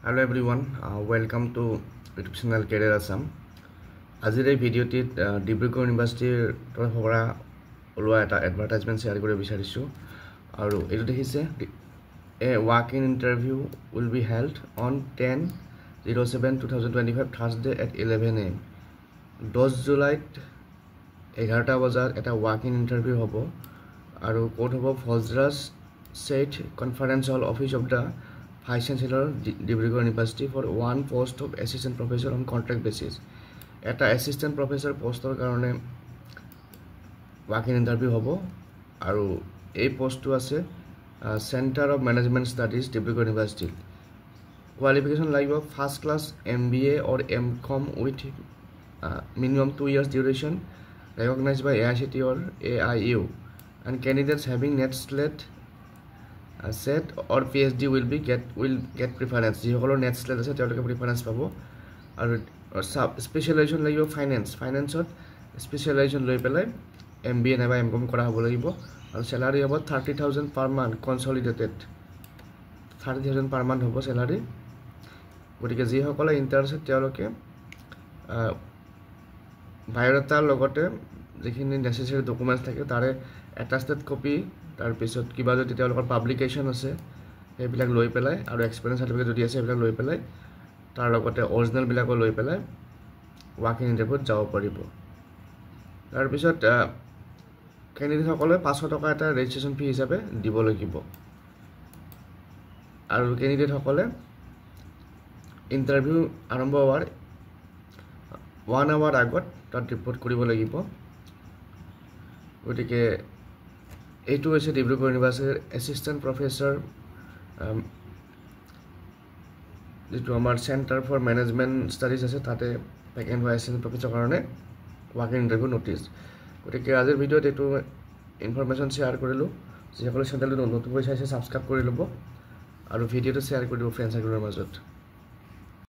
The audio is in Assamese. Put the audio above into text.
Hello everyone, welcome to YouTube channel Career Assam. আজিৰ এই ভিডিঅ'টিত ডিব্ৰুগড় ইউনিভাৰ্চিটিৰ পৰা ওলোৱা এটা এডভাৰটাইজমেণ্ট শ্বেয়াৰ কৰিব বিচাৰিছোঁ আৰু এইটো দেখিছে a walk in interview will be held on 10/07/2025 Thursday at 11 AM 10 জুলাইত 11টা বজাত এটা ৱাক ইন ইণ্টাৰভিউ হ'ব আৰু ক'ত হ'ব ফজৰাজ ছেইথ conference hall office of the Vice Chancellor Dibrugarh University for one post of assistant professor on contract basis. Eta assistant professor postor karone walk-in interview hobo aru ei post tu ase Center of Management Studies Dibrugarh University. Qualification lagibo first class MBA or MCom with minimum 2 years duration recognized by AICTE or AIU, and candidates having net slate set or PhD will get preference. যিসকলৰ নেট স্লেট আছে তেওঁলোকে প্ৰিফাৰেন্স পাব আৰু স্পেচিয়েলাইজেশ্যন লাগিব ফাইনেন্সত স্পেচিয়েলাইজেশ্যন লৈ পেলাই MBA নাইবা MCom কৰা হ'ব লাগিব আৰু চেলাৰী হ'ব 30,000 per month consolidated 30,000 per month হ'ব চেলাৰী। গতিকে যিসকলে ইণ্টাৰেষ্টেড তেওঁলোকে বায়োডাটাৰ লগতে যিখিনি নেচেচাৰী ডকুমেণ্টছ থাকে তাৰে এটাষ্টেড কপি তাৰপিছত কিবা যদি তেওঁলোকৰ পাব্লিকেশ্যন আছে সেইবিলাক লৈ পেলাই আৰু এক্সপিৰিয়েঞ্চ চাৰ্টিফিকেট যদি আছে সেইবিলাক লৈ পেলাই তাৰ লগতে অৰিজিনেলবিলাকো লৈ পেলাই ৱাক ইন ইণ্টাৰভিউত যাব পাৰিব। তাৰপিছত কেণ্ডিডেটসকলে 500 টকা এটা ৰেজিষ্ট্ৰেশ্যন ফি হিচাপে দিব লাগিব আৰু কেণ্ডিডেটসকলে ইণ্টাৰভিউ আৰম্ভ হোৱাৰ 1 আৱাৰ আগত তাত ৰিপৰ্ট কৰিব লাগিব। গতিকে এইটো হৈছে ডিব্ৰুগড় ইউনিভাৰ্চিটিৰ এছিষ্টেণ্ট প্ৰফেচৰ যিটো আমাৰ চেণ্টাৰ ফৰ মেনেজমেণ্ট ষ্টাডিজ আছে তাতে ভেকেণ্ট হৈ আছে প্ৰফেচৰ কাৰণে ৱাক ইন ইণ্টাৰভিউ নটিছ। গতিকে আজিৰ ভিডিঅ'ত এইটো ইনফৰমেশ্যন শ্বেয়াৰ কৰিলোঁ। যিসকলে চেনেলটো নতুনকৈ চাইছে ছাবস্ক্ৰাইব কৰি ল'ব আৰু ভিডিঅ'টো শ্বেয়াৰ কৰি দিব ফ্ৰেণ্ড চাৰ্কেলৰ মাজত।